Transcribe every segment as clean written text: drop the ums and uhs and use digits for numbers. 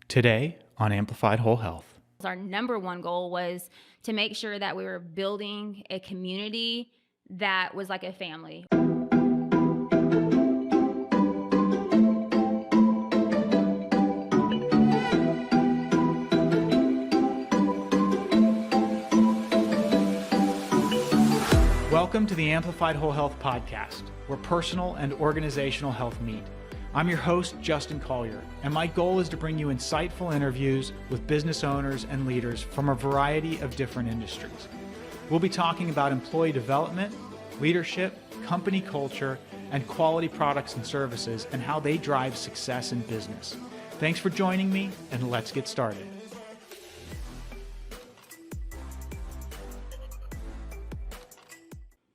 Today on Amplified Whole Health. Our number one goal was to make sure that we were building a community that was like a family. Welcome to the Amplified Whole Health podcast, where personal and organizational health meet. I'm your host, Justin Collier, and my goal is to bring you insightful interviews with business owners and leaders from a variety of different industries. We'll be talking about employee development, leadership, company culture, and quality products and services, and how they drive success in business. Thanks for joining me, and let's get started.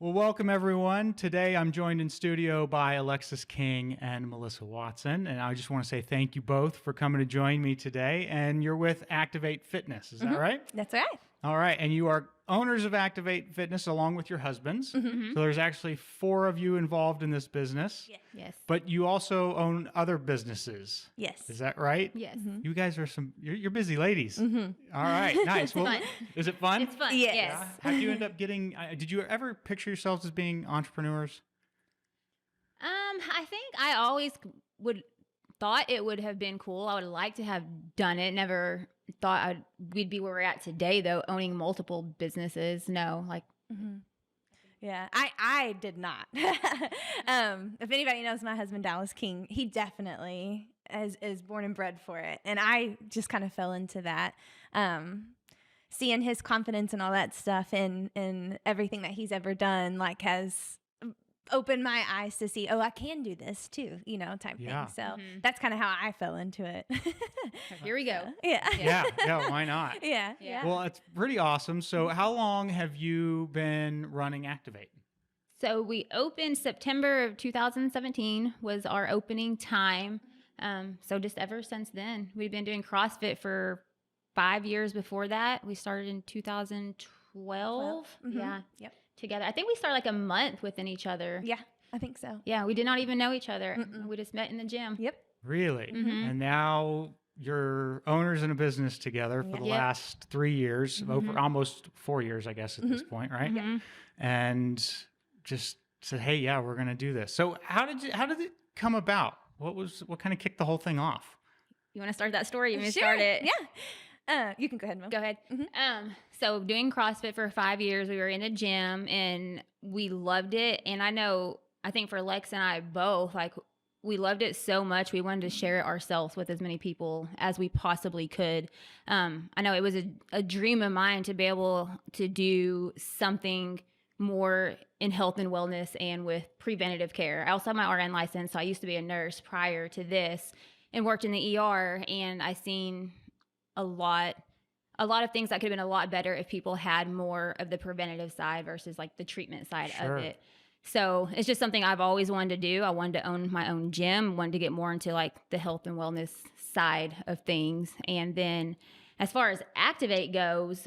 Well, welcome everyone. Today I'm joined in studio by Alexis King and Melissa Watson, and I just want to say thank you both for coming to join me today. And you're with Activate Fitness, is that right? That's right. All right, and you are owners of Activate Fitness along with your husbands. So there's actually 4 of you involved in this business. Yes. But you also own other businesses. Yes. Is that right? Yes. You guys are you're busy ladies. All right, nice. Well, fun. is it fun? It's fun. Yes. Yes. How did you end up getting, did you ever picture yourselves as being entrepreneurs? I think I always thought it would have been cool. I would like to have done it. Never thought we'd be where we're at today, though, owning multiple businesses. No, like. Yeah, I did not. If anybody knows my husband, Dallas King, he definitely is born and bred for it. And I just kind of fell into that. Seeing his confidence and all that stuff in everything that he's ever done, like, has opened my eyes to see, oh, I can do this too, type thing. So that's kind of how I fell into it. Here we go. Yeah. Yeah, why not? Yeah. Well, it's pretty awesome. So how long have you been running Activate? So we opened September of 2017 was our opening time. So just ever since then, we've been doing CrossFit for 5 years before that. We started in 2012. Yeah. Yep. Together. I think we started like a month within each other. Yeah, I think so. Yeah, we did not even know each other. We just met in the gym. Yep. Really? And now you're owners in a business together for the last 3 years, over almost 4 years, I guess, at this point, right? And just said, hey, yeah, we're going to do this. So how did it come about? What kind of kicked the whole thing off? You want to start that story? You want me to Sure. start it? Yeah. You can go ahead, Mom. Go ahead. So doing CrossFit for 5 years, we were in a gym and we loved it. And I think for Lex and I both, like, we loved it so much. We wanted to share it ourselves with as many people as we possibly could. I know it was a dream of mine to be able to do something more in health and wellness and with preventative care. I also have my RN license. So I used to be a nurse prior to this and worked in the ER, and I seen a lot of things that could have been a lot better if people had more of the preventative side versus like the treatment side of it. So it's just something I've always wanted to do. I wanted to own my own gym, wanted to get more into like the health and wellness side of things. And then as far as Activate goes,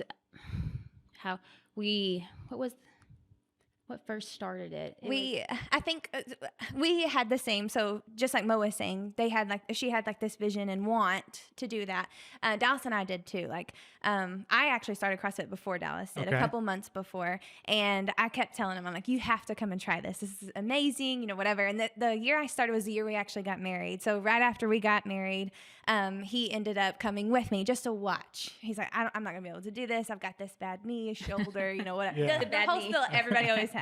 what first started it? I think we had the same. So just like Mo was saying, she had this vision and want to do that. Dallas and I did too. I actually started CrossFit before Dallas did, a couple months before. And I kept telling him, I'm like, you have to come and try this. This is amazing, whatever. And the year I started was the year we actually got married. So right after we got married, he ended up coming with me just to watch. He's like, I'm not gonna be able to do this. I've got this bad knee, shoulder, whatever. The whole spill everybody always has.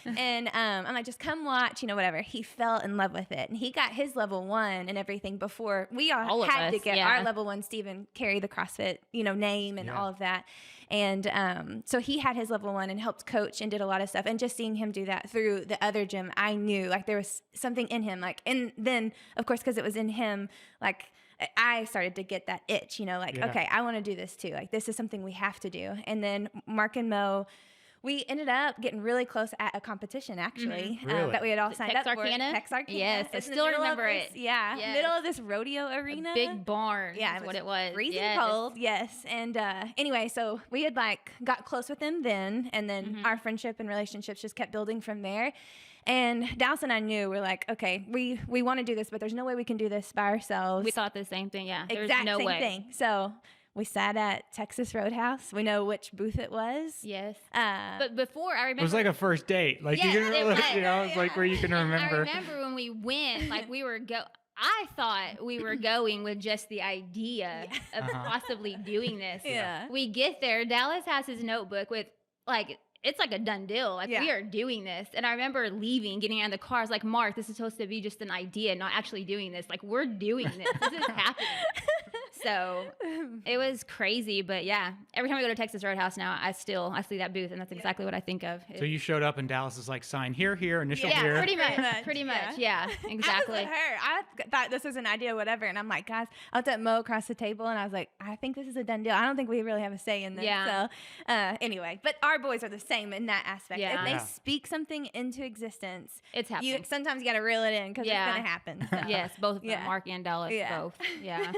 And I'm like, just come watch, whatever. He fell in love with it. And he got his level 1 and everything before we all had to get our level 1 Stephen carry the CrossFit, name and all of that. And so he had his level 1 and helped coach and did a lot of stuff. And just seeing him do that through the other gym, I knew like there was something in him. And then of course, because it was in him, like I started to get that itch, okay, I want to do this too. Like this is something we have to do. And then Mark and Mo, we ended up getting really close at a competition, actually, that we had all signed up for. Texarkana. Yes, I still remember it. Yeah, middle of this rodeo arena. A big barn. Yeah, is what it was. Freezing cold. Yes, and anyway, so we had got close with them then, and then our friendship and relationships just kept building from there. And Dallas and I knew, we're like, okay, we want to do this, but there's no way we can do this by ourselves. We thought the same thing. Yeah. There's exact no same way. thing. So we sat at Texas Roadhouse. We know which booth it was. Yes. But before, I remember. It was like a first date. Like, Yes, you can, it was. you know, it's like where you can remember. I remember when we went, like I thought we were going with just the idea of possibly doing this. Yeah. We get there. Dallas has his notebook with like, it's like a done deal. Like we are doing this. And I remember leaving, getting out of the car. I was like, Mark, this is supposed to be just an idea, not actually doing this. Like, we're doing this. This is happening. So it was crazy. But yeah, every time we go to Texas Roadhouse now, I see that booth, and that's exactly what I think of. So you showed up and Dallas is like, sign here, initial here. Yeah, pretty much. Yeah, exactly. I was with her. I thought this was an idea, whatever. And I'm like, guys, I looked at Mo across the table and I was like, I think this is a done deal. I don't think we really have a say in this. Yeah. So anyway, but our boys are the same in that aspect. Yeah. If they speak something into existence, It's happening. Sometimes you got to reel it in because it's going to happen. So. Yes, both of them, Mark and Dallas, both. Yeah.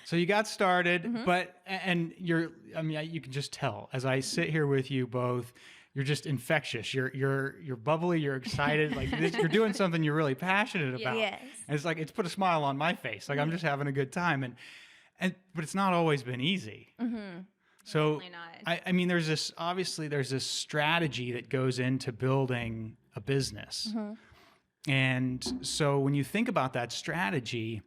So you got started, but, and you can just tell as I sit here with you both, you're just infectious. You're bubbly. You're excited. Like you're doing something you're really passionate about. Yes. And it's like, it's put a smile on my face. Like I'm just having a good time. But it's not always been easy. So I mean, there's this strategy that goes into building a business. And so when you think about that strategy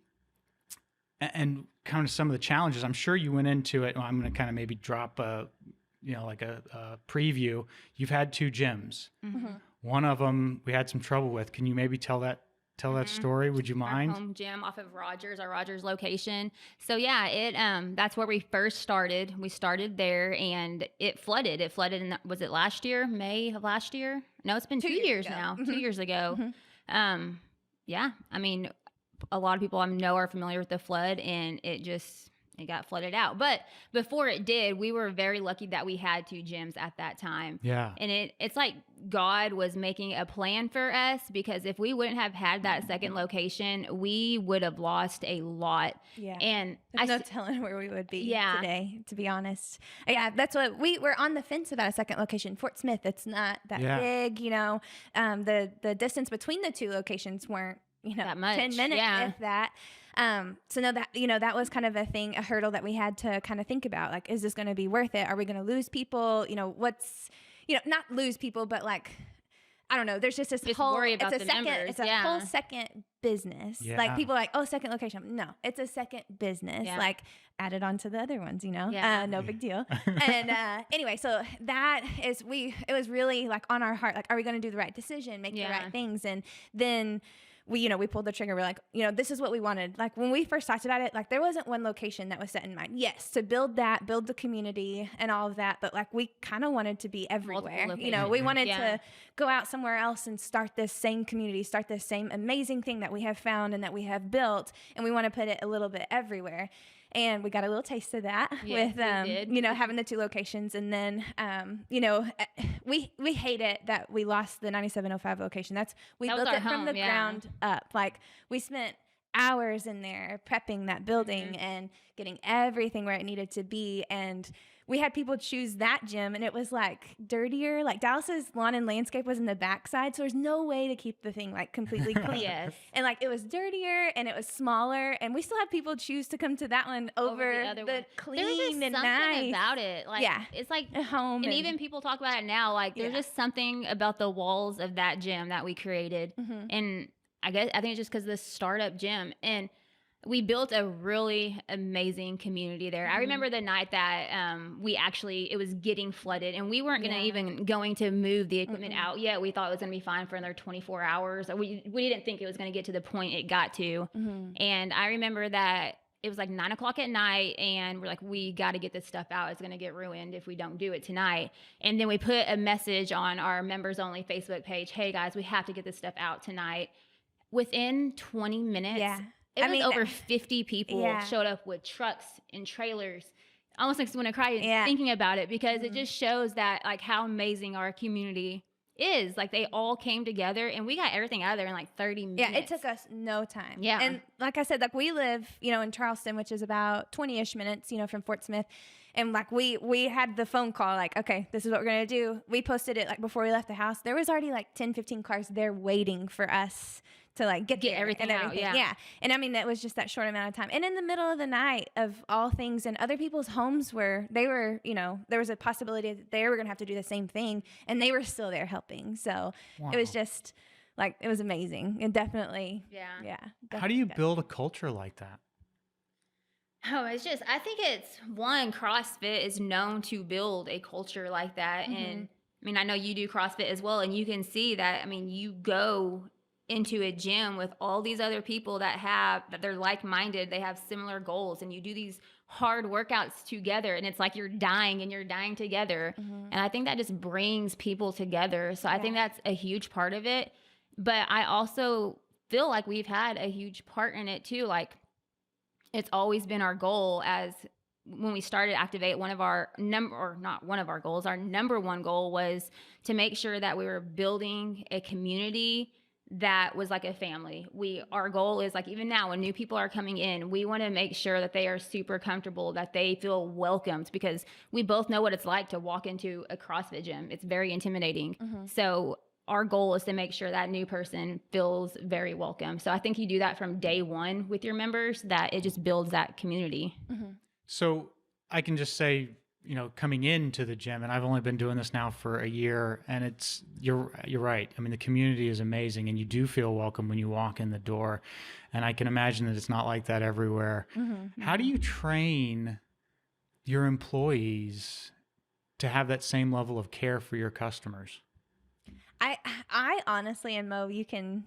and kind of some of the challenges, I'm sure you went into it. Well, I'm going to kind of maybe drop a preview. You've had 2 gyms. One of them we had some trouble with. Can you maybe tell that story? Would you mind? Our home gym off of our Rogers location. So yeah, that's where we first started. We started there and it flooded. Was it last year? May of last year? No, it's been 2 years now. 2 years ago. Yeah. I mean, a lot of people I know are familiar with the flood, and it got flooded out. But before it did, we were very lucky that we had 2 gyms at that time. Yeah. And it's like God was making a plan for us, because if we wouldn't have had that second location, we would have lost a lot. Yeah. And There's no telling where we would be Yeah. today, to be honest. Yeah, that's what we're on the fence about a second location. Fort Smith, it's not that big, you know. The distance between the 2 locations weren't, that much. 10 minutes, Yeah. if that. So no, that was kind of a hurdle that we had to kind of think about. Like, is this going to be worth it? Are we going to lose people? Not lose people, but like, I don't know. There's just whole, worry about it's a the second, numbers. it's a whole second business. Yeah. Like people are like, oh, second location. No, it's a second business. Yeah. Like added on to the other ones, Yeah. no big deal. And anyway, so it was really like on our heart. Like, are we going to do the right decision, make the right things? And then we pulled the trigger. We're like, this is what we wanted. Like when we first talked about it, like there wasn't one location that was set in mind. Yes, to build the community and all of that. But like we kind of wanted to be everywhere. We wanted to go out somewhere else and start this same community, start this same amazing thing that we have found and that we have built. And we want to put it a little bit everywhere. And we got a little taste of that with, having the 2 locations. And then, we hate it that we lost the 9705 location. We built it from the ground up. Like we spent hours in there prepping that building and getting everything where it needed to be. And we had people choose that gym, and it was like dirtier. Like Dallas's lawn and landscape was in the backside, so there's no way to keep the thing like completely clean. Yes. And like it was dirtier and it was smaller, and we still had people choose to come to that one over the other one. clean There was just and something nice about it. Like it's like a home, and even people talk about it now. Like there's just something about the walls of that gym that we created, and I think it's just because this startup gym, and we built a really amazing community there. I remember the night that it was getting flooded, and we weren't going to move the equipment out yet. We thought it was going to be fine for another 24 hours. We didn't think it was going to get to the point it got to. And I remember that it was like 9:00 at night, and we're like, we got to get this stuff out. It's going to get ruined if we don't do it tonight. And then we put a message on our members only Facebook page. Hey guys, we have to get this stuff out tonight. Within 20 minutes, over 50 people showed up with trucks and trailers. Almost makes me want to cry thinking about it, because it just shows that like how amazing our community is. Like they all came together and we got everything out of there in like 30 minutes. Yeah, it took us no time. Yeah. And like I said, like we live, in Charleston, which is about 20-ish minutes, from Fort Smith. And like we had the phone call, like, okay, this is what we're going to do. We posted it like before we left the house. There was already like 10, 15 cars there waiting for us to like get there everything and out. everything. Yeah. And I mean, that was just that short amount of time. And in the middle of the night of all things, and other people's homes there was a possibility that they were going to have to do the same thing, and they were still there helping. So Wow. it was just like, it was amazing. And definitely. Yeah. How do you build a culture like that? Oh, I think it's one, CrossFit is known to build a culture like that. Mm-hmm. And I mean, I know you do CrossFit as well, and you can see that. I mean, you go into a gym with all these other people that they're like-minded, they have similar goals, and you do these hard workouts together, and it's like you're dying together. Mm-hmm. And I think that just brings people together. So I think that's a huge part of it. But I also feel like we've had a huge part in it too. Like, it's always been our goal as when we started Activate, our number one goal was to make sure that we were building a community that was like a family. Our goal is like, even now when new people are coming in, we want to make sure that they are super comfortable, that they feel welcomed, because we both know what it's like to walk into a CrossFit gym. It's very intimidating. Mm-hmm. So our goal is to make sure that new person feels very welcome. So I think you do that from day one with your members, that it just builds that community. Mm-hmm. So I can just say, coming into the gym, and I've only been doing this now for a year, and you're right. I mean, the community is amazing, and you do feel welcome when you walk in the door. And I can imagine that it's not like that everywhere. Mm-hmm. How do you train your employees to have that same level of care for your customers? I honestly, and Mo, you can,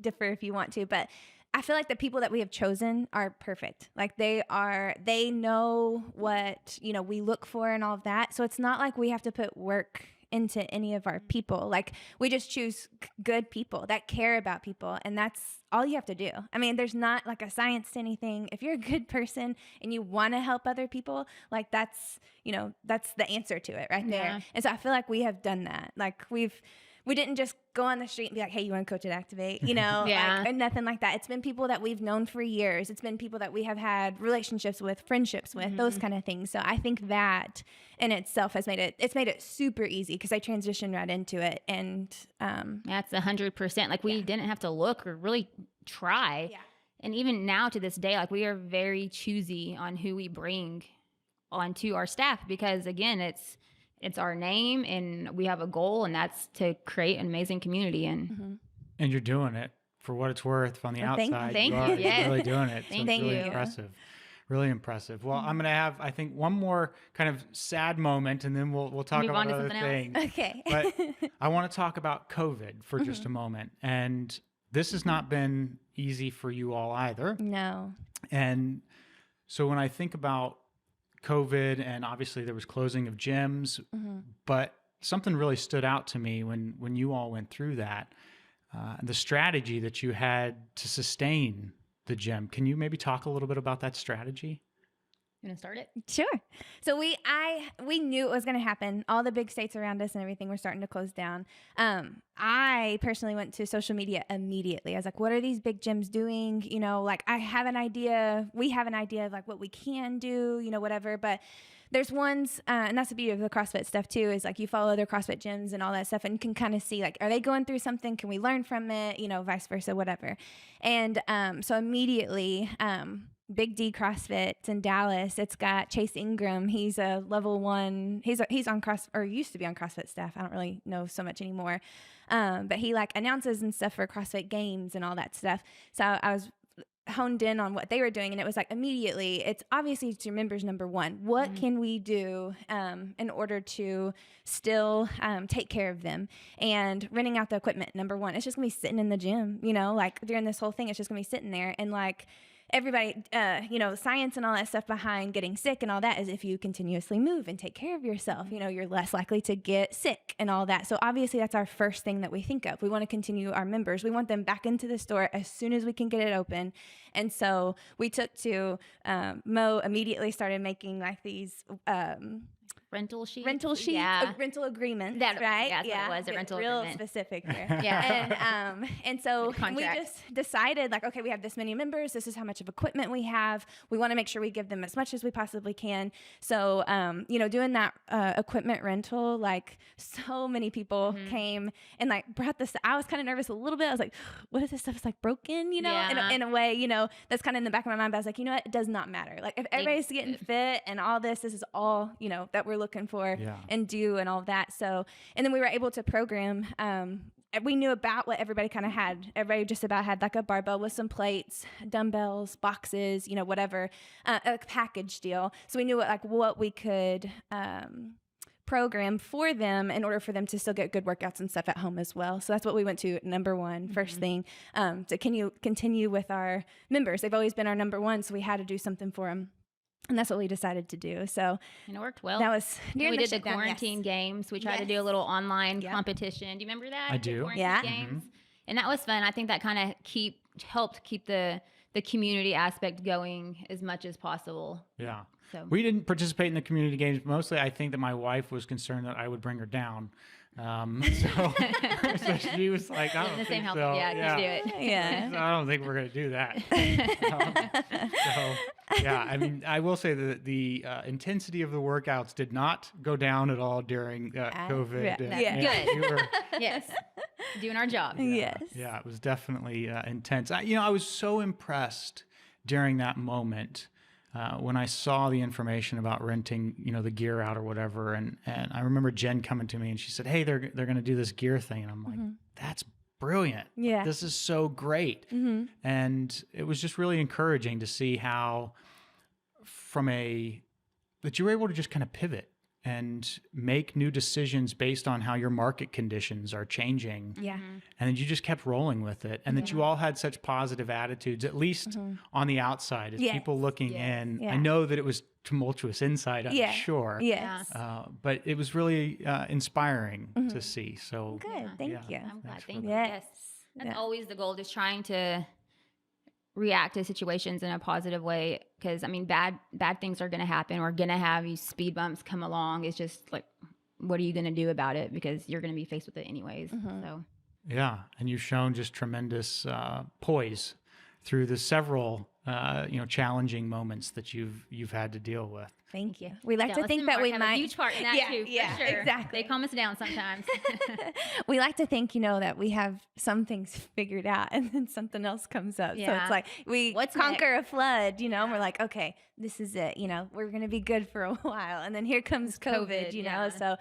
differ if you want to, but I feel like the people that we have chosen are perfect. Like they know what, we look for and all of that. So it's not like we have to put work into any of our people. Like we just choose good people that care about people, and that's all you have to do. I mean, there's not like a science to anything. If you're a good person and you want to help other people, like that's the answer to it right there. Yeah. And so I feel like we have done that. Like we didn't just go on the street and be like, hey, you want to coach at Activate? Yeah. Like, nothing like that. It's been people that we've known for years. It's been people that we have had relationships with, friendships with, those kind of things. So I think that in itself has made it super easy, because I transitioned right into it. And that's 100%. Like we didn't have to look or really try. Yeah. And even now to this day, like we are very choosy on who we bring onto our staff, because again, it's our name and we have a goal, and that's to create an amazing community. And And you're doing it for what it's worth on the outside. Thank you. Are Yes. really doing it. Thank it's really you. impressive. Really impressive. Well, I'm going to have, I think, one more kind of sad moment, and then we'll talk Move about on to other something else. things. okay. But I want to talk about COVID for just a moment. And this has not been easy for you all either. No. And so when I think about COVID, and obviously there was closing of gyms, but something really stood out to me when you all went through that, the strategy that you had to sustain the gym. Can you maybe talk a little bit about that strategy? You want to start it? Sure. So we knew it was going to happen. All the big states around us and everything were starting to close down. I personally went to social media immediately. I was like, what are these big gyms doing? Like I have an idea. We have an idea of like what we can do, whatever. But there's ones, and that's the beauty of the CrossFit stuff too, is like you follow other CrossFit gyms and all that stuff, and you can kind of see like, are they going through something? Can we learn from it? Vice versa, whatever. And so immediately, Big D CrossFit in Dallas, it's got Chase Ingram. He's a level 1. He's on or used to be on CrossFit staff. I don't really know so much anymore. But he like announces and stuff for CrossFit games and all that stuff. So I was honed in on what they were doing, and it was like immediately, it's obviously to your members, number one, what can we do in order to still take care of them? And renting out the equipment, number one. It's just gonna be sitting in the gym, like during this whole thing, it's just gonna be sitting there. And like everybody, science and all that stuff behind getting sick and all that is if you continuously move and take care of yourself, you're less likely to get sick and all that. So obviously that's our first thing that we think of. We want to continue our members. We want them back into the store as soon as we can get it open. And so we took to, Mo immediately started making like these, rental sheets. Rental sheets, Yeah. rental agreements, That- right? yeah, that's what it was, a Get rental real agreement. specific here. Yeah. And so With we contract. just decided, like, okay, we have this many members. This is how much of equipment we have. We want to make sure we give them as much as we possibly can. So, doing that equipment rental, like, so many people came and like brought this. I was kind of nervous a little bit. I was like, what if this stuff's like broken? Yeah. In a way, that's kind of in the back of my mind. But I was like, you know what? It does not matter. Like, if everybody's getting fit and all this is all that we're looking for and do and all of that. So, and then we were able to program. We knew about what everybody kind of had. Everybody just about had like a barbell with some plates, dumbbells, boxes, whatever, a package deal. So we knew what we could program for them in order for them to still get good workouts and stuff at home as well. So that's what we went to number one, first thing, to continue with our members. They've always been our number one, so we had to do something for them. And that's what we decided to do. So and it worked well. that was we did the quarantine games. We tried to do a little online competition. Do you remember that? I do. Yeah. Games? And that was fun. I think that kind of helped keep the community aspect going as much as possible. Yeah. So we didn't participate in the community games. Mostly, I think that my wife was concerned that I would bring her down. So she was like, I don't the same think health. so. Yeah, just do it. Yeah. So I don't think we're going to do that. I mean, I will say that the intensity of the workouts did not go down at all during COVID. Good. We were, Yes. Doing our job. Yes. Yeah, it was definitely intense. I was so impressed during that moment when I saw the information about renting, the gear out or whatever. And I remember Jen coming to me and she said, hey, they're going to do this gear thing. And I'm like, that's brilliant. Yeah. This is so great. And it was just really encouraging to see how that you were able to just kind of pivot and make new decisions based on how your market conditions are changing. Yeah. And then you just kept rolling with it. And that you all had such positive attitudes, at least on the outside, as people looking in. Yeah. I know that it was tumultuous inside, I'm sure. Yes. But it was really inspiring to see. So Good. Thank you. I'm glad. Thanks for Thank you. that. Yes. That's Yeah. always the goal, just trying to react to situations in a positive way. Because, I mean, bad things are going to happen. We're going to have these speed bumps come along. It's just like, what are you going to do about it? Because you're going to be faced with it anyways. So. Yeah, and you've shown just tremendous poise through the several challenging moments that you've had to deal with. Thank you. We like to Dallas think and that Mark we have might. a huge part in that too. Yeah, For sure. exactly. They calm us down sometimes. We like to think, that we have some things figured out and then something else comes up. So Yeah. it's like we What's conquer a flood, and we're like, okay, this is it. We're going to be good for a while. And then here comes COVID, yeah. So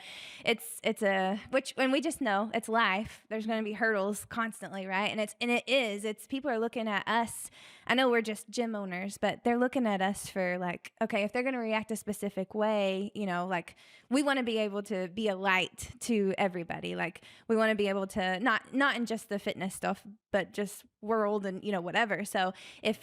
and we just know it's life. There's going to be hurdles constantly, right? It's people are looking at us. I know we're just gym owners, but they're looking at us for like, okay, if they're going to react a specific way, like we want to be able to be a light to everybody. Like we want to be able to not in just the fitness stuff, but just world and whatever. So if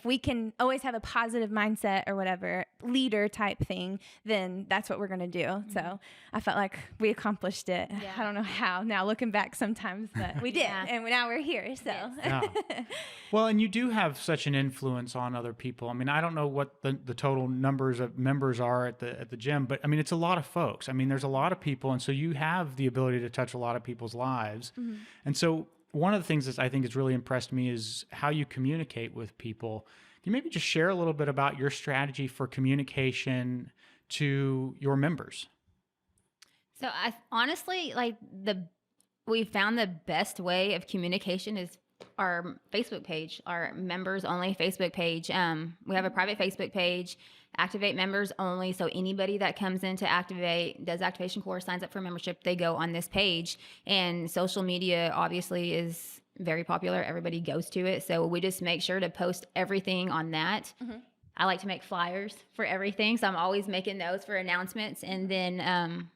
we can always have a positive mindset or whatever leader type thing, then that's what we're going to do. So I felt like we accomplished it. Yeah. I don't know how now looking back sometimes, but we did. Yeah. And now we're here. So Yeah. Well, and you do have such an influence on other people. I mean, I don't know what the total numbers of members are at the gym, but I mean, it's a lot of folks. I mean, there's a lot of people. And so you have the ability to touch a lot of people's lives. And so one of the things that I think has really impressed me is how you communicate with people. Can you maybe just share a little bit about your strategy for communication to your members? So I honestly we found the best way of communication is our Facebook page, our members only Facebook page. We have a private Facebook page, Activate members only. So anybody that comes in to Activate, does activation course, signs up for membership, they go on this page. And social media obviously is very popular. Everybody goes to it. So we just make sure to post everything on that. I like to make flyers for everything. So I'm always making those for announcements. And then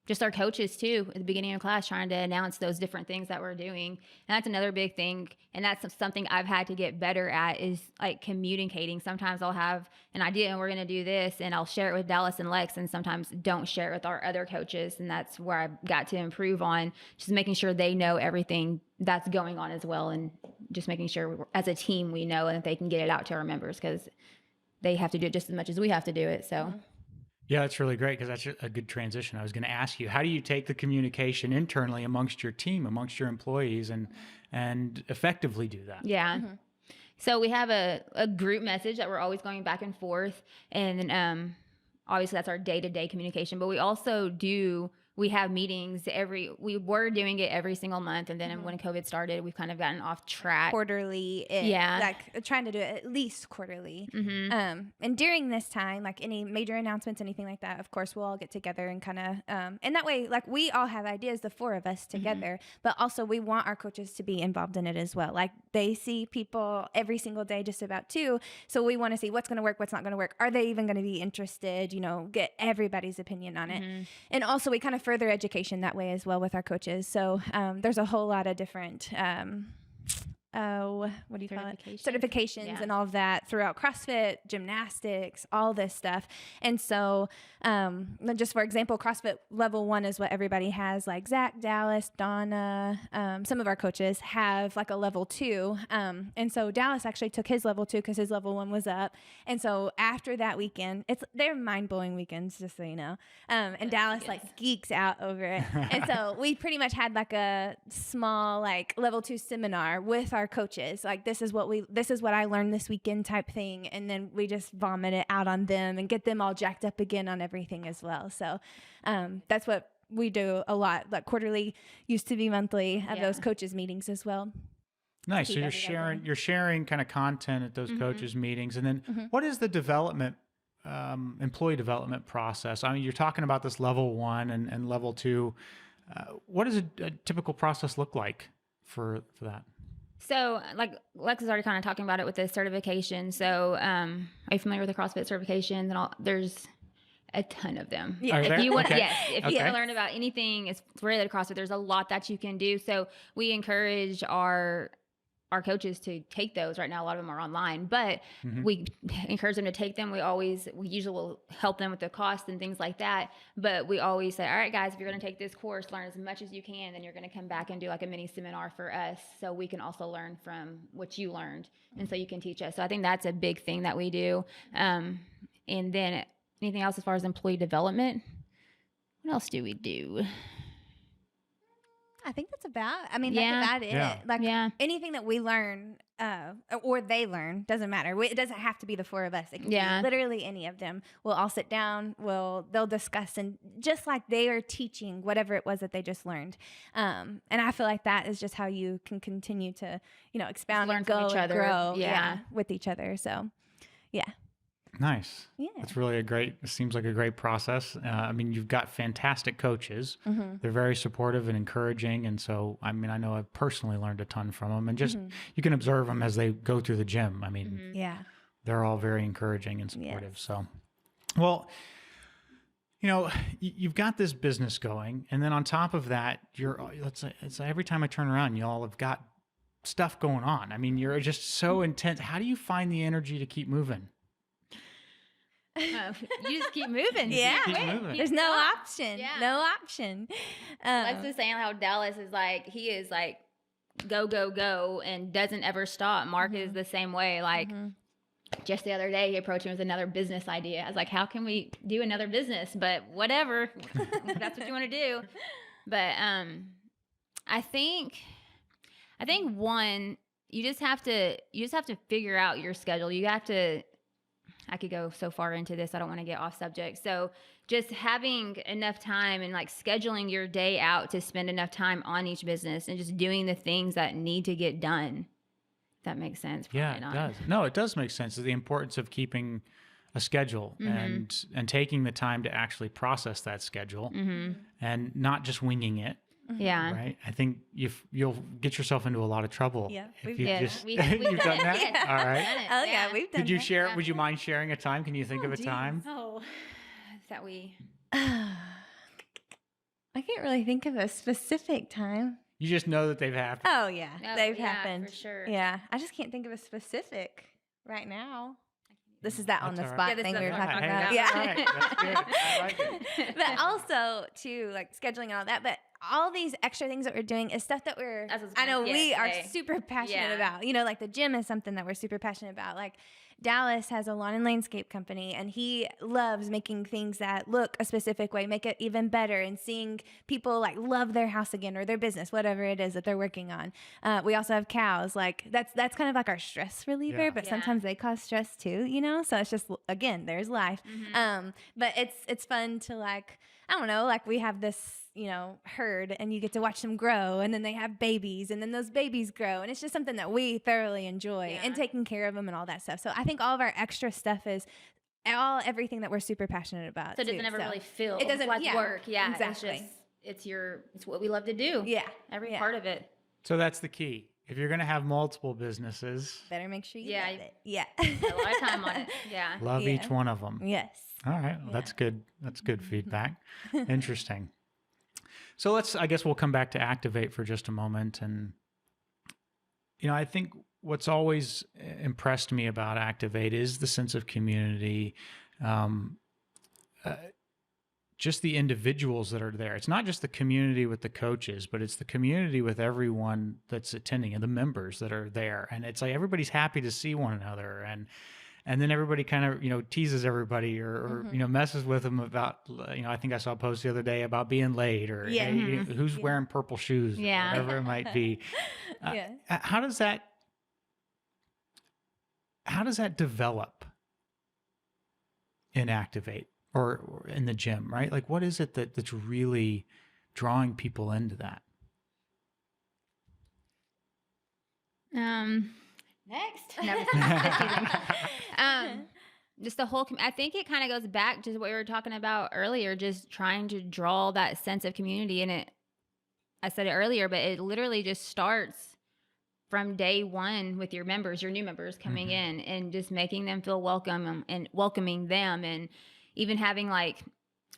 just our coaches too, at the beginning of class, trying to announce those different things that we're doing. And that's another big thing. And that's something I've had to get better at, is like communicating. Sometimes I'll have an idea and we're going to do this, and I'll share it with Dallas and Lex, and sometimes don't share it with our other coaches. And that's where I've got to improve on, just making sure they know everything that's going on as well. And just making sure as a team, we know and they can get it out to our members, because they have to do it just as much as we have to do it. So. Yeah, that's really great because that's a good transition. I was going to ask you, how do you take the communication internally amongst your team, amongst your employees, and effectively do that? Yeah. So we have a group message that we're always going back and forth. And obviously that's our day-to-day communication. But we also we have meetings we were doing it every single month. And then when COVID started, we've kind of gotten off track. Quarterly. Like trying to do it at least quarterly. And during this time, like any major announcements, anything like that, of course, we'll all get together and kind of, and that way, like we all have ideas, the four of us together, but also we want our coaches to be involved in it as well. Like they see people every single day, just about too. So we want to see what's going to work, what's not going to work. Are they even going to be interested? Get everybody's opinion on it. And also we kind of further education that way as well with our coaches. So there's a whole lot of different what do you call it? Certifications and all of that throughout CrossFit, gymnastics, all this stuff. And so just for example, CrossFit level 1 is what everybody has, like Zach, Dallas, Donna, some of our coaches have like a level 2. And so Dallas actually took his level 2 because his level 1 was up. And so after that weekend, they're mind-blowing weekends, just so you know. And Dallas like geeks out over it. And so we pretty much had like a small like level 2 seminar with our coaches, like this is what I learned this weekend type thing, and then we just vomit it out on them and get them all jacked up again on everything as well. So that's what we do a lot. Like quarterly, used to be monthly, of those coaches meetings as well. Nice. So you're sharing kind of content at those coaches meetings, and then what is the development employee development process? I mean, you're talking about this level 1 and level 2. What does a typical process look like for that? So like Lex is already kind of talking about it with the certification. So are you familiar with the CrossFit certifications and all? There's a ton of them. Yeah. If you want, if you want to learn about anything, it's related to CrossFit. There's a lot that you can do. So we encourage our coaches to take those. Right now, a lot of them are online, but we encourage them to take them. We usually will help them with the cost and things like that. But we always say, all right, guys, if you're going to take this course, learn as much as you can, then you're going to come back and do like a mini seminar for us, so we can also learn from what you learned, and so you can teach us. So I think that's a big thing that we do. And then anything else as far as employee development? What else do we do? I think that's about it. Yeah. Like anything that we learn or they learn, doesn't matter. It doesn't have to be the four of us. It can be literally any of them. We'll all sit down, they'll discuss, and just like they are teaching whatever it was that they just learned. And I feel like that is just how you can continue to, expound and go and grow with each other. So, yeah. Nice. Yeah. It's really it seems like a great process. I mean, you've got fantastic coaches. They're very supportive and encouraging. And so, I mean, I know I've personally learned a ton from them, and just, you can observe them as they go through the gym. I mean, they're all very encouraging and supportive. Yes. So, well, you've got this business going, and then on top of that, let's say every time I turn around, y'all have got stuff going on. I mean, you're just so intense. How do you find the energy to keep moving? You just keep moving. There's no option. No option. Lex was saying how Dallas is he is go, go, go, and doesn't ever stop. Mark is the same way. Just the other day, he approached me with another business idea. I was like, how can we do another business? But whatever, if that's what you want to do. But I think one, you just have to figure out your schedule. You have to. I could go so far into this. I don't want to get off subject. So just having enough time and scheduling your day out to spend enough time on each business and just doing the things that need to get done. If that makes sense. Probably not. It does. No, it does make sense. The importance of keeping a schedule and taking the time to actually process that schedule and not just winging it. Yeah. Right. I think you'll get yourself into a lot of trouble. Yeah. We've done that. Yeah. All right. Oh yeah, we've done. Could you share? Would you mind sharing a time? Can you think of a time? Oh, that we. I can't really think of a specific time. You just know that they've happened. Oh yeah, they've happened for sure. Yeah, I just can't think of a specific right now. This is that on the spot right. thing we were That's talking right. about. Hey, Yeah, right. That's good. I like it. But also too, scheduling and all that. But all these extra things that we're doing is stuff that we are super passionate about. The gym is something that we're super passionate about. Dallas has a lawn and landscape company, and he loves making things that look a specific way, make it even better, and seeing people like love their house again or their business, whatever it is that they're working on. We also have cows. Like that's kind of like our stress reliever, but sometimes they cause stress too, you know? So it's just, again, there's life. But it's fun to like, I don't know, like we have this, you know, herd, and you get to watch them grow, and then they have babies, and then those babies grow, and it's just something that we thoroughly enjoy, and taking care of them and all that stuff. So I think all of our extra stuff is everything that we're super passionate about. So it doesn't ever really feel it doesn't like work. Yeah, exactly. It's what we love to do. Yeah, every part of it. So that's the key. If you're going to have multiple businesses, better make sure you love it. Yeah, a lot of time on it. Yeah, love each one of them. Yes. All right, well, that's good. That's good feedback. Interesting. So I guess we'll come back to Activate for just a moment. And, you know, I think what's always impressed me about Activate is the sense of community, just the individuals that are there. It's not just the community with the coaches, but it's the community with everyone that's attending and the members that are there. And it's like everybody's happy to see one another. And then everybody kind of, you know, teases everybody or you know, messes with them about, you know, I think I saw a post the other day about being late or hey, who's wearing purple shoes, or whatever it might be. How does that develop in Activate or in the gym, right? Like, what is it that's really drawing people into that? Next. No, just the whole, I think it kind of goes back to what we were talking about earlier, just trying to draw that sense of community. And I said it earlier, but it literally just starts from day one with your members, your new members coming in, and just making them feel welcome and welcoming them, and even having like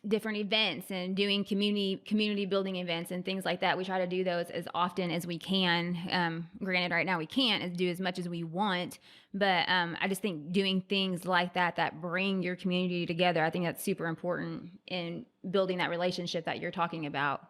different events and doing community building events and things like that. We try to do those as often as we can. Granted, right now we can't do as much as we want, but I just think doing things like that bring your community together, I think that's super important in building that relationship that you're talking about.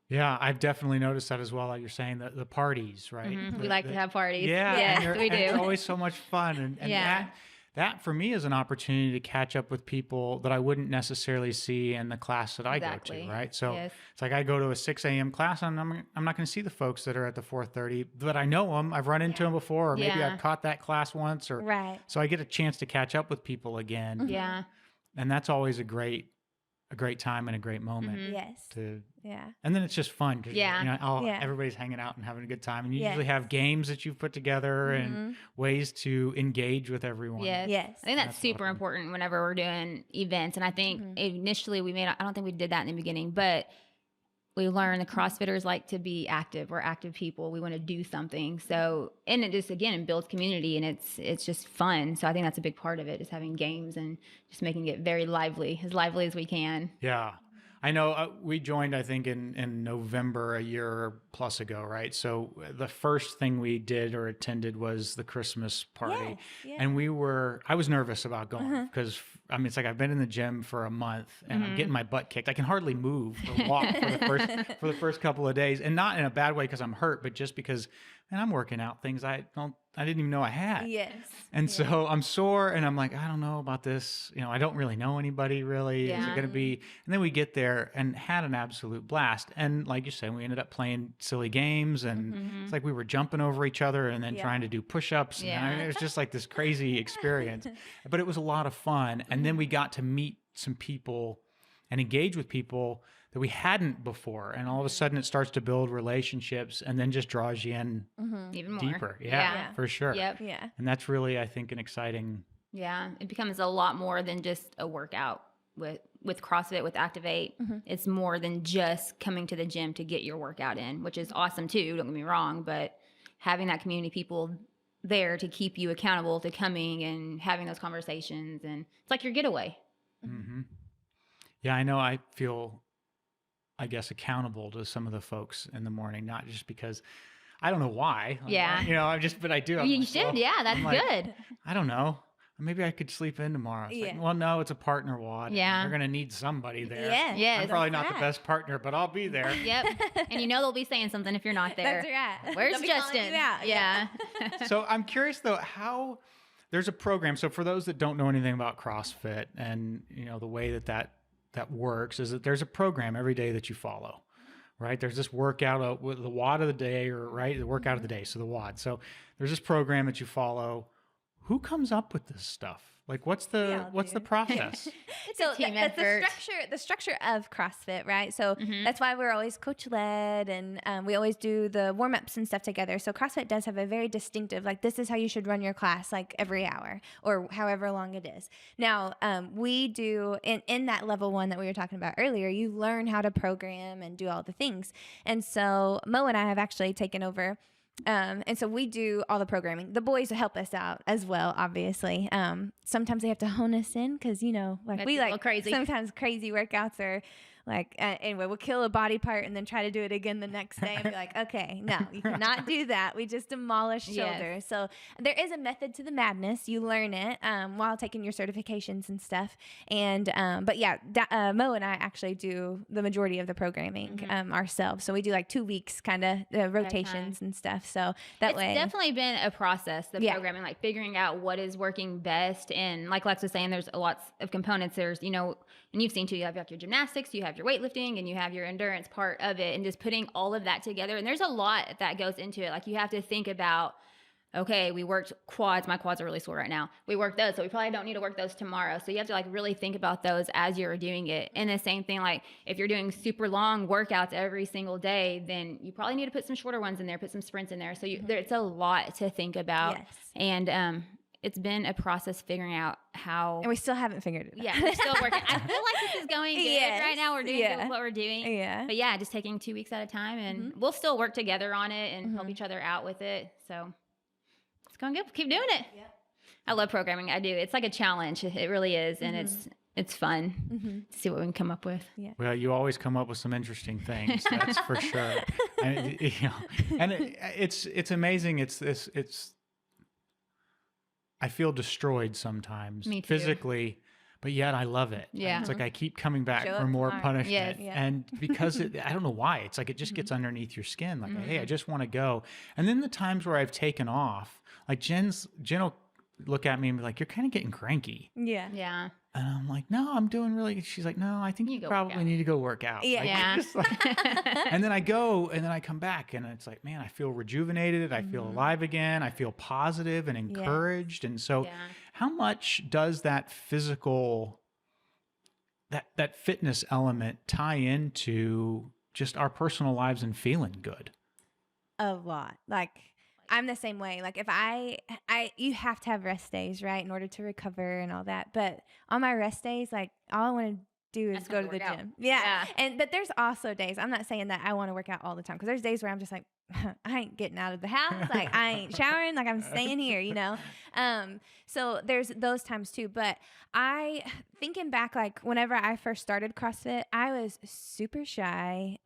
Yeah, I've definitely noticed that as well. Like you're saying, the parties, right? We like to have parties. Yeah, yes, we do. It's always so much fun. And that for me is an opportunity to catch up with people that I wouldn't necessarily see in the class that I go to, right? So it's like I go to a 6 a.m. class, and I'm not going to see the folks that are at the 4:30, but I know them. I've run into them before, or maybe I've caught that class once, or so I get a chance to catch up with people again. Yeah, and that's always a great time and a great moment. And then it's just fun because you know, everybody's hanging out and having a good time, and you usually have games that you've put together and ways to engage with everyone. Yes. I think that's super important whenever we're doing events. And I think initially I don't think we did that in the beginning, but we learned the CrossFitters like to be active. We're active people. We want to do something. So, and it just, again, it builds community, and it's just fun. So I think that's a big part of it, is having games and just making it very lively as we can. Yeah. I know we joined, I think, in November a year plus ago, right? So the first thing we did or attended was the Christmas party. And I was nervous about going because, I mean, it's like I've been in the gym for a month and I'm getting my butt kicked. I can hardly move or walk for the first couple of days, and not in a bad way because I'm hurt, but just because, man, I'm working out things I didn't even know I had. And so I'm sore, and I'm like, I don't know about this. You know, I don't really know anybody really. Is it going to be? And then we get there and had an absolute blast. And like you said, we ended up playing silly games, and it's like we were jumping over each other and then trying to do push-ups. And I mean, it was just like this crazy experience, but it was a lot of fun. And then we got to meet some people and engage with people that we hadn't before. And all of a sudden it starts to build relationships, and then just draws you in even more deeper. Yeah, for sure. Yep. And that's really, I think, an exciting. Yeah. It becomes a lot more than just a workout with CrossFit, with Activate. It's more than just coming to the gym to get your workout in, which is awesome too. Don't get me wrong, but having that community people there to keep you accountable to coming and having those conversations, and it's like your getaway. Yeah, I know. I feel, I guess, accountable to some of the folks in the morning, not just because I don't know why. You know, but I do. You should. Yeah, that's good. I don't know. Maybe I could sleep in tomorrow. It's like, well, no, it's a partner WOD. Yeah. They're going to need somebody there. Yeah. I'm probably not the best partner, but I'll be there. Yep. And you know they'll be saying something if you're not there. That's right. Where's Justin? Yeah. So I'm curious, though, how there's a program. So for those that don't know anything about CrossFit and, you know, the way that works is that there's a program every day that you follow, right? There's this workout with the WOD of the day, or right, the workout of the day. So the WOD. So there's this program that you follow. Who comes up with this stuff? Like, what's the process? So team that's effort. the structure of CrossFit, right? So that's why we're always coach led, and we always do the warm ups and stuff together. So CrossFit does have a very distinctive, like, this is how you should run your class, like every hour or however long it is. Now, we do in that level 1 that we were talking about earlier, you learn how to program and do all the things. And so Mo and I have actually taken over. And so we do all the programming. The boys help us out as well, obviously. Sometimes they have to hone us in because, you know, like, That's we a little like crazy. sometimes crazy workouts are like, anyway, we'll kill a body part and then try to do it again the next day and be like, okay, no, you cannot do that. We just demolished shoulders. So there is a method to the madness. You learn it while taking your certifications and stuff. And but yeah, Mo and I actually do the majority of the programming ourselves. So we do like 2 weeks kind of rotations and stuff. So that way. It's definitely been a process, the programming, like figuring out what is working best. And like Lex was saying, there's lots of components. There's, you know, and you've seen too, you have like your gymnastics, you have your weightlifting, and you have your endurance part of it, and just putting all of that together. And there's a lot that goes into it. Like, you have to think about, okay, we worked quads. My quads are really sore right now. We worked those, so we probably don't need to work those tomorrow. So you have to like really think about those as you're doing it. And the same thing, like if you're doing super long workouts every single day, then you probably need to put some shorter ones in there, put some sprints in there. So it's a lot to think about. Yes. And it's been a process figuring out how. And we still haven't figured it out. Yeah, we're still working. I feel like this is going good right now. We're doing good with what we're doing. Yeah. But yeah, just taking 2 weeks at a time, and we'll still work together on it and help each other out with it. So it's going good. Keep doing it. Yeah. I love programming. I do. It's like a challenge. It really is. And it's fun to see what we can come up with. Yeah. Well, you always come up with some interesting things. That's for sure. And, you know, and it's amazing. I feel destroyed sometimes physically, but yet I love it. Yeah. It's like I keep coming back for more punishment. Yes. Yeah. And because I don't know why, it's like it just gets underneath your skin. Like, hey, I just want to go. And then the times where I've taken off, like Jen will look at me and be like, you're kind of getting cranky. Yeah. Yeah. And I'm like, no, I'm doing really. She's like, no, I think you probably need to go work out. Yeah. Like, Yeah. just like- and then I go and then I come back and it's like, man, I feel rejuvenated. I feel alive again. I feel positive and encouraged. And so how much does that physical, that fitness element tie into just our personal lives and feeling good? A lot. Like, I'm the same way. Like, if you have to have rest days, right, in order to recover and all that. But on my rest days, like, all I want to do is go to the gym. Yeah. But there's also days, I'm not saying that I want to work out all the time, because there's days where I'm just like, I ain't getting out of the house. Like, I ain't showering. Like, I'm staying here, you know? So there's those times too. But thinking back, like, whenever I first started CrossFit, I was super shy.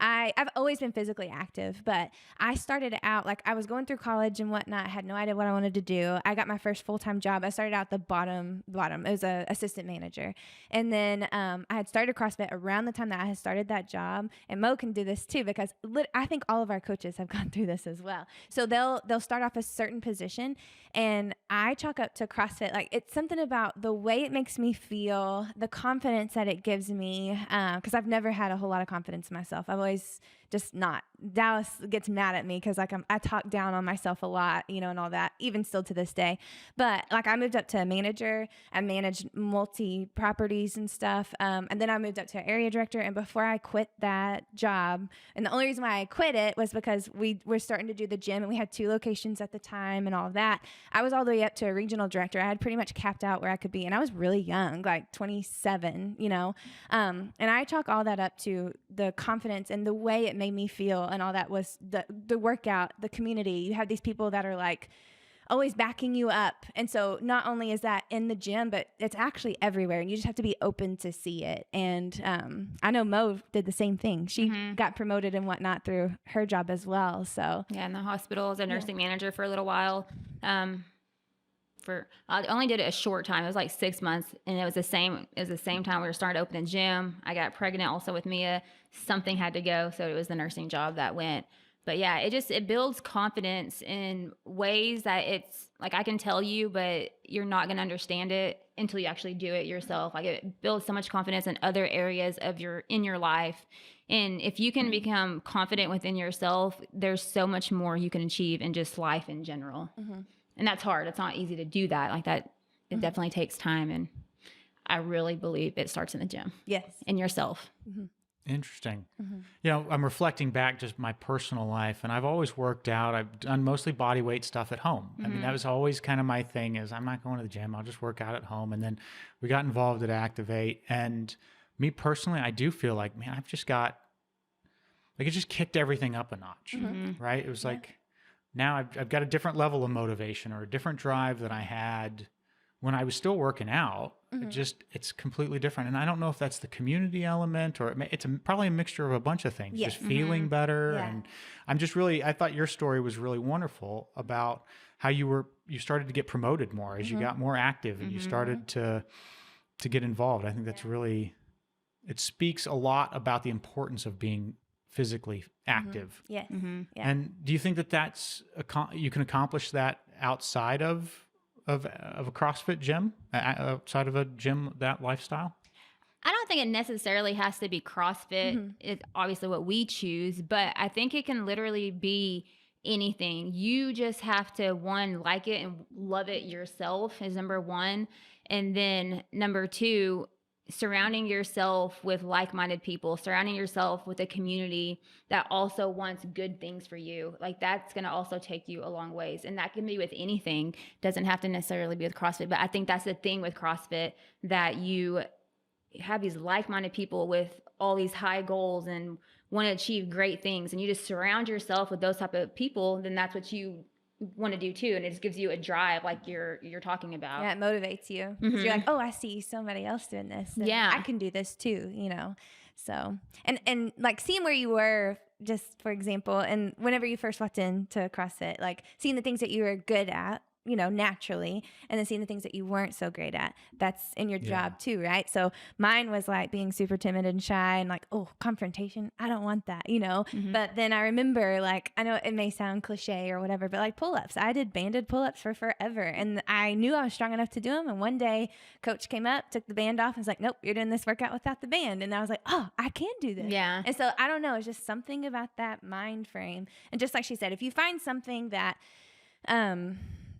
I've always been physically active, but I started out, like, I was going through college and whatnot, had no idea what I wanted to do. I got my first full-time job. I started out the bottom. It was an assistant manager. And then I had started CrossFit around the time that I had started that job. And Mo can do this too, because I think all of our coaches have gone through this as well. So they'll start off a certain position, and I chalk up to CrossFit. Like, it's something about the way it makes me feel, the confidence that it gives me, because I've never had a whole lot of confidence in myself. I've always just not. Dallas gets mad at me because, like, I talk down on myself a lot, you know, and all that, even still to this day. But, like, I moved up to a manager. I managed multi-properties and stuff. And then I moved up to an area director. And before I quit that job, and the only reason why I quit it was because we were starting to do the gym, and we had 2 locations at the time and all of that. I was all the way up to a regional director. I had pretty much capped out where I could be. And I was really young, like 27, you know. And I chalk all that up to the confidence and the way it made me feel, and all that was the workout, the community. You have these people that are like always backing you up. And so not only is that in the gym, but it's actually everywhere, and you just have to be open to see it. And I know Mo did the same thing. She got promoted and whatnot through her job as well. So yeah, in the hospital as a nursing manager for a little while. I only did it a short time. It was like 6 months, and it was the same time we were starting to open the gym. I got pregnant also with Mia. Something had to go, so it was the nursing job that went. But yeah, it builds confidence in ways that it's like I can tell you, but you're not going to understand it until you actually do it yourself. Like it builds so much confidence in other areas of your life. And if you can become confident within yourself, there's so much more you can achieve in just life in general. And that's hard. It's not easy to do that. Like that, it definitely takes time. And I really believe it starts in the gym. Yes. And yourself. Interesting. You know, I'm reflecting back just my personal life, and I've always worked out. I've done mostly body weight stuff at home. I mean, that was always kind of my thing is I'm not going to the gym. I'll just work out at home. And then we got involved at Activate. And me personally, I do feel like, man, I've just got, like it just kicked everything up a notch, right? It was like, now I've got a different level of motivation or a different drive than I had when I was still working out. It's completely different. And I don't know if that's the community element or it's probably a mixture of a bunch of things, just feeling better. Yeah. And I'm just really, I thought your story was really wonderful about how you started to get promoted more as you got more active and you started to get involved. I think that's really, it speaks a lot about the importance of being physically active. Yes. Yeah. And do you think that that's, you can accomplish that outside of a CrossFit gym, outside of a gym, that lifestyle? I don't think it necessarily has to be CrossFit. It's obviously what we choose, but I think it can literally be anything. You just have to, one, like it and love it yourself is number one. And then number two, surrounding yourself with like-minded people, surrounding yourself with a community that also wants good things for you. Like that's going to also take you a long ways. And that can be with anything. Doesn't have to necessarily be with CrossFit, but I think that's the thing with CrossFit, that you have these like-minded people with all these high goals and want to achieve great things. And you just surround yourself with those type of people, then that's what you want to do too, and it just gives you a drive like you're talking about. Yeah, it motivates you. 'Cause you're like, oh, I see somebody else doing this. And I can do this too, you know. So and like seeing where you were, just for example, and whenever you first walked into CrossFit, like seeing the things that you were good at, you know, naturally, and then seeing the things that you weren't so great at, that's in your job too, right? So mine was like being super timid and shy and like, oh, confrontation, I don't want that, you know? But then I remember, like, I know it may sound cliche or whatever, but like pull-ups, I did banded pull-ups for forever, and I knew I was strong enough to do them. And one day coach came up, took the band off, and was like, nope, you're doing this workout without the band. And I was like, oh, I can do this. Yeah. And so I don't know, it's just something about that mind frame. And just like she said, if you find something that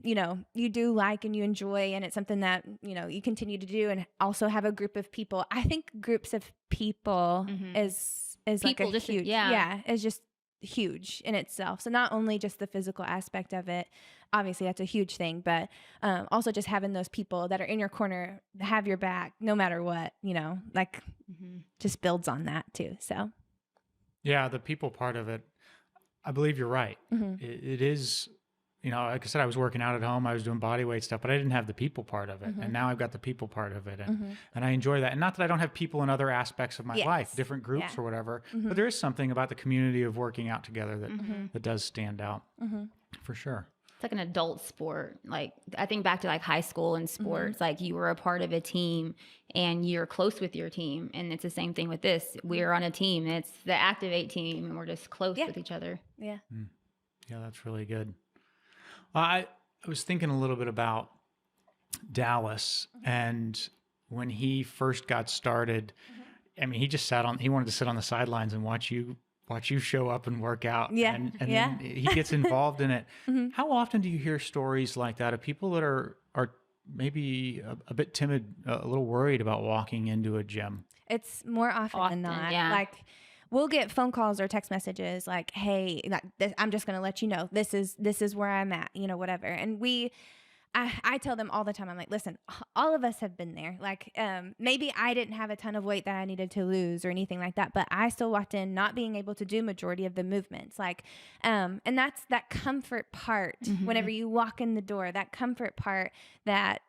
you know, you do like and you enjoy, and it's something that, you know, you continue to do, and also have a group of people. I think groups of people is people like a huge, is just huge in itself. So not only just the physical aspect of it, obviously that's a huge thing, but also just having those people that are in your corner, have your back, no matter what, you know, like just builds on that too. So. Yeah. The people part of it, I believe you're right. It is, you know, like I said, I was working out at home, I was doing body weight stuff, but I didn't have the people part of it. And now I've got the people part of it. And I enjoy that. And not that I don't have people in other aspects of my life, different groups or whatever, but there is something about the community of working out together that does stand out for sure. It's like an adult sport. Like I think back to like high school and sports, like you were a part of a team and you're close with your team. And it's the same thing with this. We're on a team. It's the Activate team, and we're just close with each other. Yeah. Yeah, that's really good. I was thinking a little bit about Dallas, and when he first got started, I mean, he wanted to sit on the sidelines and watch you show up and work out. Yeah. And then he gets involved in it. How often do you hear stories like that of people that are maybe a bit timid, a little worried about walking into a gym? It's more often than not. Yeah. Like, we'll get phone calls or text messages like, hey, I'm just going to let you know, this is where I'm at, you know, whatever. And I tell them all the time, I'm like, listen, all of us have been there. Like, maybe I didn't have a ton of weight that I needed to lose or anything like that, but I still walked in not being able to do majority of the movements. Like, and that's that comfort part whenever you walk in the door, that comfort part that,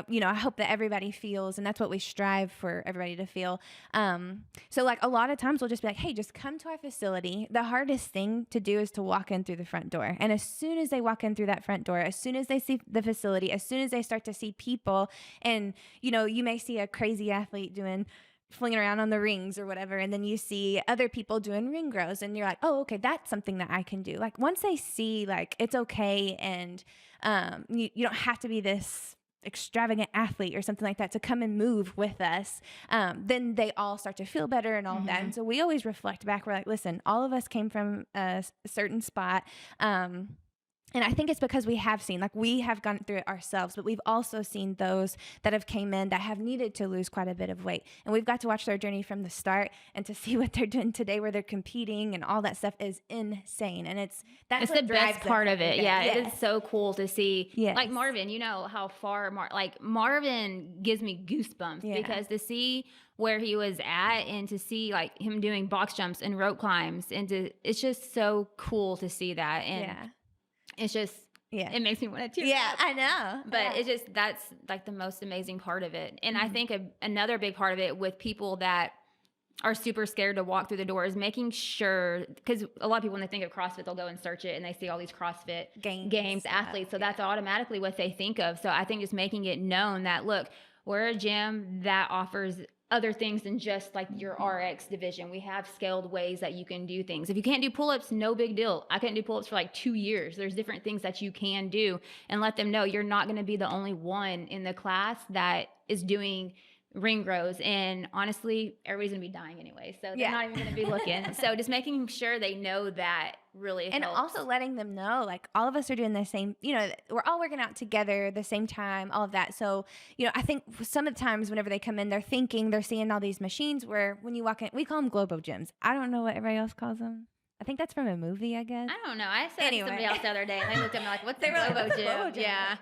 you know, I hope that everybody feels, and that's what we strive for everybody to feel. So like a lot of times we'll just be like, hey, just come to our facility. The hardest thing to do is to walk in through the front door. And as soon as they walk in through that front door, as soon as they see the facility, as soon as they start to see people, and, you know, you may see a crazy athlete doing flinging around on the rings or whatever, and then you see other people doing ring grows, and you're like, oh, okay, that's something that I can do. Like once they see like it's okay, and you don't have to be this extravagant athlete or something like that to come and move with us, then they all start to feel better and all of that. And so we always reflect back. We're like, listen, all of us came from a certain spot. And I think it's because we have seen, like we have gone through it ourselves, but we've also seen those that have came in that have needed to lose quite a bit of weight. And we've got to watch their journey from the start, and to see what they're doing today where they're competing and all that stuff is insane. And it's the best part of it. Yeah, Yes. it is so cool to see. Yes. Like Marvin, you know how far Marvin gives me goosebumps because to see where he was at, and to see like him doing box jumps and rope climbs, and it's just so cool to see that. And it's just, it makes me want to tear up. I know. But it's just, that's like the most amazing part of it. And I think another big part of it with people that are super scared to walk through the door is making sure, because a lot of people, when they think of CrossFit, they'll go and search it and they see all these CrossFit games athletes. So that's automatically what they think of. So I think just making it known that, look, we're a gym that offers other things than just like your RX division. We have scaled ways that you can do things. If you can't do pull-ups, no big deal. I couldn't do pull-ups for like 2 years. There's different things that you can do, and let them know you're not going to be the only one in the class that is doing ring grows. And honestly, everybody's gonna be dying anyway, so they're not even gonna be looking. So just making sure they know that really and helps. Also letting them know, like, all of us are doing the same, we're all working out together the same time, all of that. So I think some of the times whenever they come in, they're seeing all these machines, where when you walk in, we call them Globo gyms. I don't know what everybody else calls them. I think that's from a movie, I guess. I don't know. I said to somebody else the other day, and they looked at me like, "What's the Globo gym?" Yeah.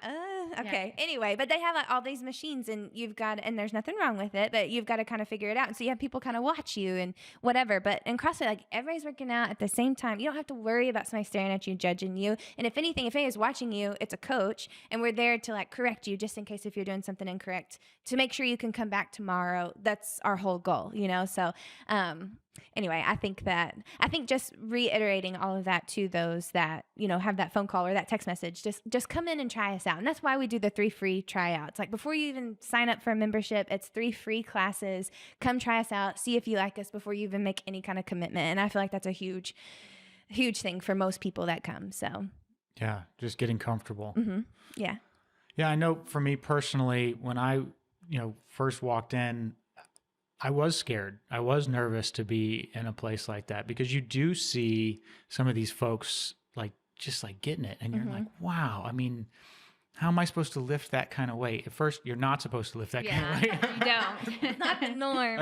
Okay. Yeah. Anyway, but they have like all these machines, and and there's nothing wrong with it, but you've got to kind of figure it out. And so you have people kind of watch you and whatever. But in CrossFit, like, everybody's working out at the same time. You don't have to worry about somebody staring at you, judging you. And if anybody's watching you, it's a coach, and we're there to like correct you just in case if you're doing something incorrect, to make sure you can come back tomorrow. That's our whole goal, So, anyway, I think just reiterating all of that to those that, have that phone call or that text message, just come in and try us out. And that's why we do the 3 free tryouts. Like, before you even sign up for a membership, it's 3 free classes. Come try us out, see if you like us before you even make any kind of commitment. And I feel like that's a huge, huge thing for most people that come. So yeah, just getting comfortable. Yeah. Yeah. I know for me personally, when I, first walked in, I was scared. I was nervous to be in a place like that, because you do see some of these folks just getting it, and you're like, wow, I mean, how am I supposed to lift that kind of weight? At first, you're not supposed to lift that kind of weight. You don't. It's not the norm.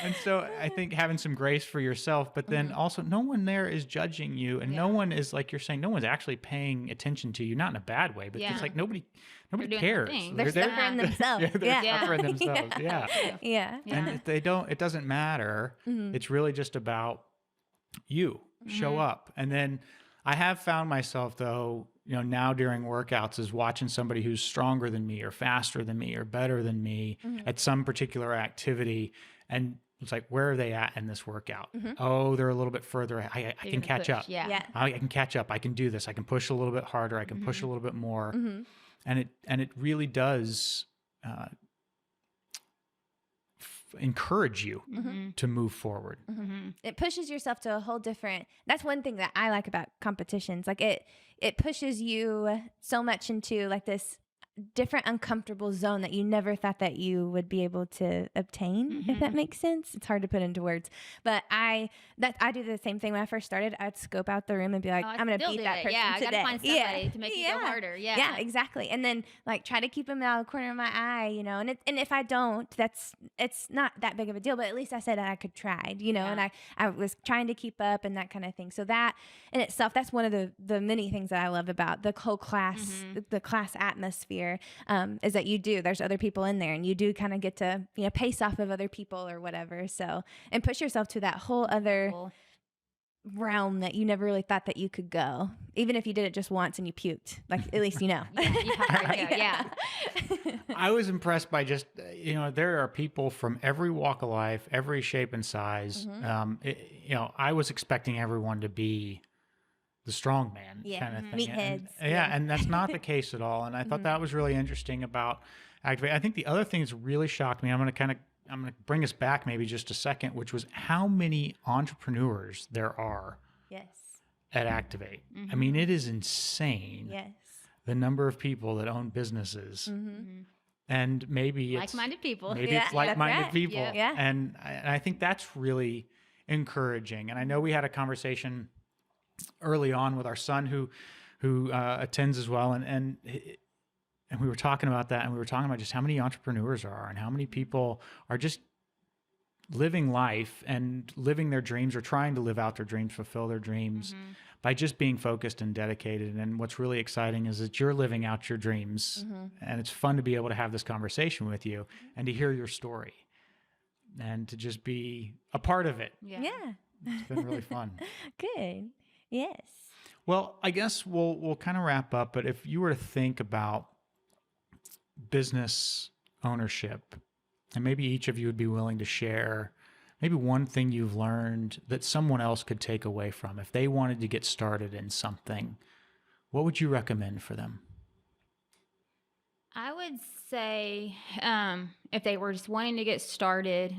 And so I think having some grace for yourself, but then also no one there is judging you, and no one is, like you're saying, no one's actually paying attention to you, not in a bad way, but just like nobody cares. They're suffering themselves. They're suffering themselves. Yeah. And if they don't, it doesn't matter. It's really just about you. Show up. And then I have found myself, though, now during workouts, is watching somebody who's stronger than me or faster than me or better than me at some particular activity. And it's like, where are they at in this workout? Oh, they're a little bit further. I can catch up. I can catch up. I can do this. I can push a little bit harder. I can push a little bit more. And it really does encourage you to move forward. It pushes yourself to a whole different, that's one thing that I like about competitions. Like, it pushes you so much into like this different uncomfortable zone that you never thought that you would be able to obtain, if that makes sense. It's hard to put into words, but I do the same thing. When I first started, I'd scope out the room and be like, I'm going to beat that person today. I gotta find somebody to make you go harder. Yeah, exactly. And then like try to keep them out of the corner of my eye, and if I don't, it's not that big of a deal, but at least I said I could try, and I was trying to keep up and that kind of thing. So that in itself, that's one of the many things that I love about the whole class, the class atmosphere. Is that there's other people in there, and you do kind of get to pace off of other people or whatever, so, and push yourself to that whole other realm that you never really thought that you could go, even if you did it just once and you puked, like, at least I was impressed by just there are people from every walk of life, every shape and size. I was expecting everyone to be the strong man kind of thing. Meatheads. And that's not the case at all. And I thought that was really interesting about Activate. I think the other thing that's really shocked me, I'm going to kind of I'm going to bring us back maybe just a second, which was how many entrepreneurs there are Yes. at Activate. I mean, it is insane. Yes. The number of people that own businesses. And maybe it's Like-minded people. Maybe Yeah, it's like-minded that's right. people. Yep. Yeah. And I think that's really encouraging. And I know we had a conversation early on with our son who attends as well. And we were talking about that, and we were talking about just how many entrepreneurs there are and how many people are just living life and living their dreams or trying to live out their dreams, fulfill their dreams by just being focused and dedicated. And what's really exciting is that you're living out your dreams, and it's fun to be able to have this conversation with you and to hear your story and to just be a part of it. Yeah. It's been really fun. Good. Yes. Well, I guess we'll kind of wrap up, but if you were to think about business ownership, and maybe each of you would be willing to share maybe one thing you've learned that someone else could take away from if they wanted to get started in something, what would you recommend for them? I would say if they were just wanting to get started,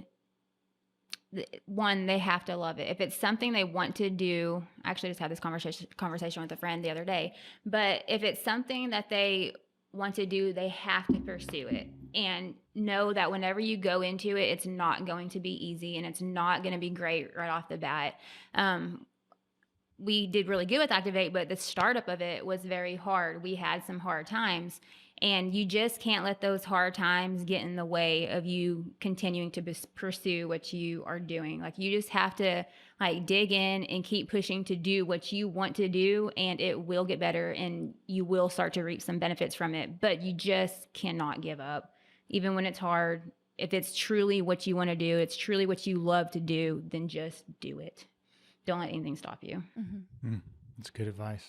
one, they have to love it. If it's something they want to do, I actually just had this conversation with a friend the other day, but if it's something that they want to do, they have to pursue it and know that whenever you go into it, it's not going to be easy and it's not going to be great right off the bat. We did really good with Activate, but the startup of it was very hard. We had some hard times, and you just can't let those hard times get in the way of you continuing to pursue what you are doing. Like, you just have to dig in and keep pushing to do what you want to do, and it will get better and you will start to reap some benefits from it. But you just cannot give up, even when it's hard. If it's truly what you want to do, it's truly what you love to do, then just do it. Don't let anything stop you. That's good advice.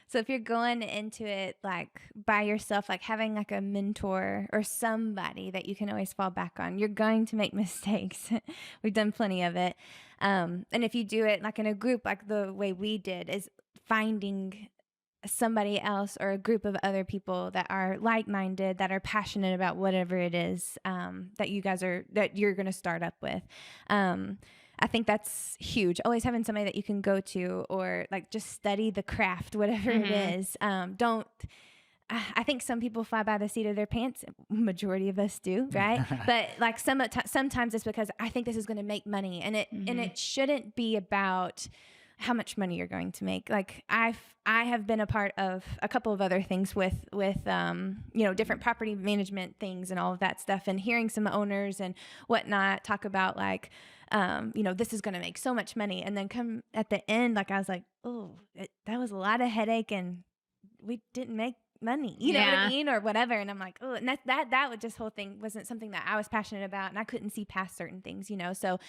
So if you're going into it by yourself, having a mentor or somebody that you can always fall back on, you're going to make mistakes. We've done plenty of it. And if you do it in a group, the way we did, is finding somebody else or a group of other people that are like-minded, that are passionate about whatever it is that you're going to start up with. I think that's huge. Always having somebody that you can go to, or just study the craft, whatever it is. I think some people fly by the seat of their pants. Majority of us do, right? But sometimes it's because I think this is going to make money, and it shouldn't be about how much money you're going to make. I have been a part of a couple of other things with different property management things and all of that stuff, and hearing some owners and whatnot talk about this is going to make so much money, and then come at the end, I was like, that was a lot of headache, and we didn't make money, you know what I mean, or whatever. And I'm like, and that was just whole thing wasn't something that I was passionate about, and I couldn't see past certain things, so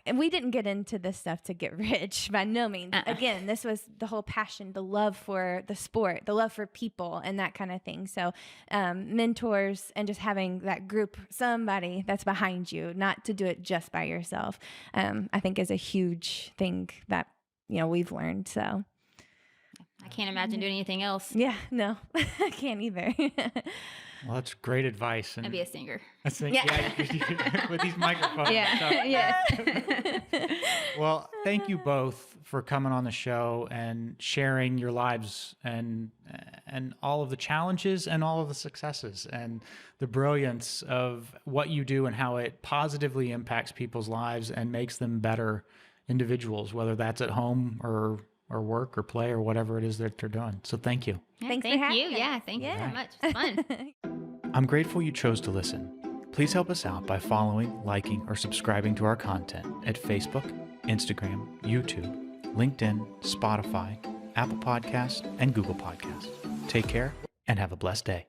and we didn't get into this stuff to get rich by no means. Again, this was the whole passion, the love for the sport, the love for people, and that kind of thing. So mentors, and just having that group, somebody that's behind you, not to do it just by yourself, I think is a huge thing that we've learned. So I can't imagine doing anything else. Yeah, no, I can't either. Well, that's great advice. And I'd be a singer. With these microphones. Yeah. Well, thank you both for coming on the show and sharing your lives and all of the challenges and all of the successes and the brilliance of what you do and how it positively impacts people's lives and makes them better individuals, whether that's at home or work or play or whatever it is that they're doing. So thank you. Yeah, Thanks for thank having you. us. Yeah, thank you so much. It's fun. I'm grateful you chose to listen. Please help us out by following, liking, or subscribing to our content at Facebook, Instagram, YouTube, LinkedIn, Spotify, Apple Podcasts, and Google Podcasts. Take care and have a blessed day.